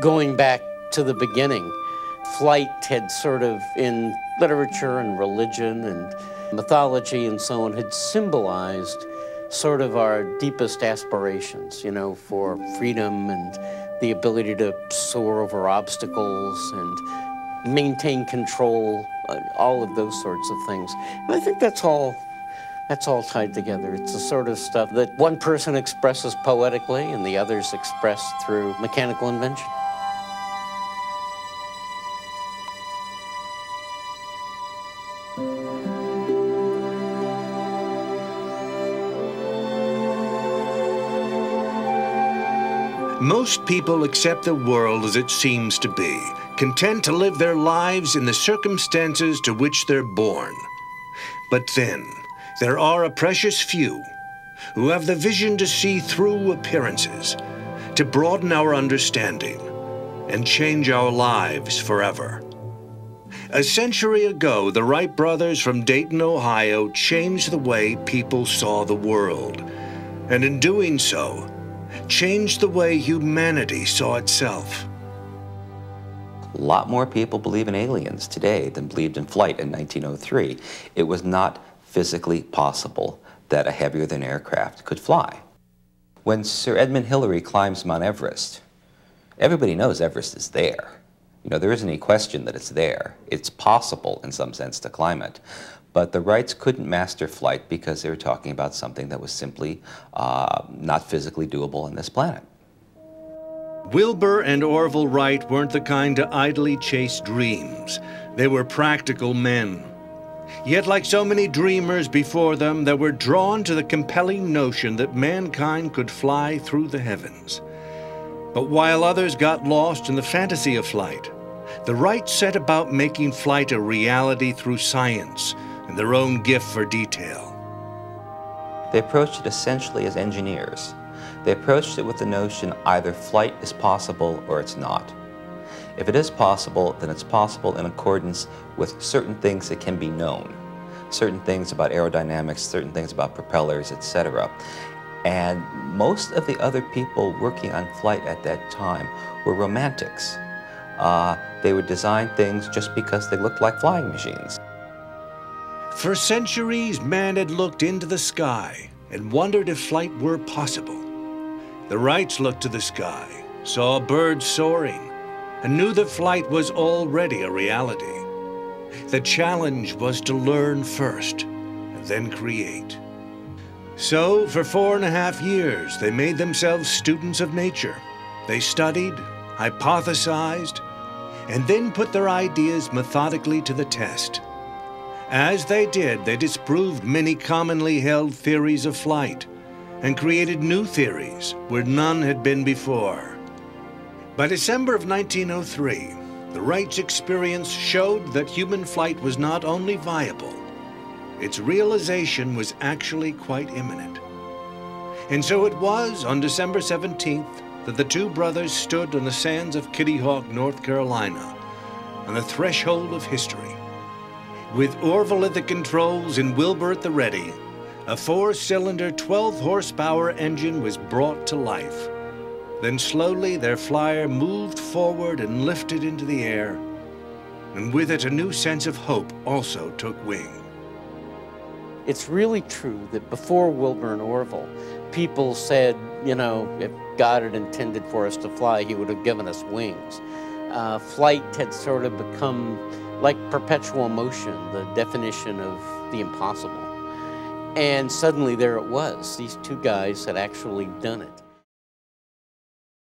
Going back to the beginning, flight had sort of, in literature and religion and mythology and so on, had symbolized sort of our deepest aspirations, you know, for freedom and the ability to soar over obstacles and maintain control, all of those sorts of things. And I think that's all tied together. It's the sort of stuff that one person expresses poetically and the others express through mechanical invention. Most people accept the world as it seems to be, content to live their lives in the circumstances to which they're born. But then, there are a precious few who have the vision to see through appearances, to broaden our understanding, and change our lives forever. A century ago, the Wright brothers from Dayton, Ohio, changed the way people saw the world, and in doing so, changed the way humanity saw itself. A lot more people believe in aliens today than believed in flight in 1903. It was not physically possible that a heavier-than aircraft could fly. When Sir Edmund Hillary climbs Mount Everest, everybody knows Everest is there. You know, there isn't any question that it's there. It's possible, in some sense, to climb it. But the Wrights couldn't master flight because they were talking about something that was simply not physically doable on this planet. Wilbur and Orville Wright weren't the kind to idly chase dreams. They were practical men. Yet, like so many dreamers before them, they were drawn to the compelling notion that mankind could fly through the heavens. But while others got lost in the fantasy of flight, the Wrights set about making flight a reality through science and their own gift for detail. They approached it essentially as engineers. They approached it with the notion either flight is possible or it's not. If it is possible, then it's possible in accordance with certain things that can be known, certain things about aerodynamics, certain things about propellers, etc. And most of the other people working on flight at that time were romantics. They would design things just because they looked like flying machines. For centuries, man had looked into the sky and wondered if flight were possible. The Wrights looked to the sky, saw birds soaring, and knew that flight was already a reality. The challenge was to learn first, and then create. So, for 4.5 years, they made themselves students of nature. They studied, hypothesized, and then put their ideas methodically to the test. As they did, they disproved many commonly held theories of flight and created new theories where none had been before. By December of 1903, the Wrights' experience showed that human flight was not only viable, its realization was actually quite imminent. And so it was on December 17th that the two brothers stood on the sands of Kitty Hawk, North Carolina, on the threshold of history. With Orville at the controls and Wilbur at the ready, a 4-cylinder, 12-horsepower engine was brought to life. Then slowly their flyer moved forward and lifted into the air, and with it a new sense of hope also took wing. It's really true that before Wilbur and Orville, people said, you know, if God had intended for us to fly, he would have given us wings. Flight had sort of become like perpetual motion, the definition of the impossible. And suddenly there it was. These two guys had actually done it.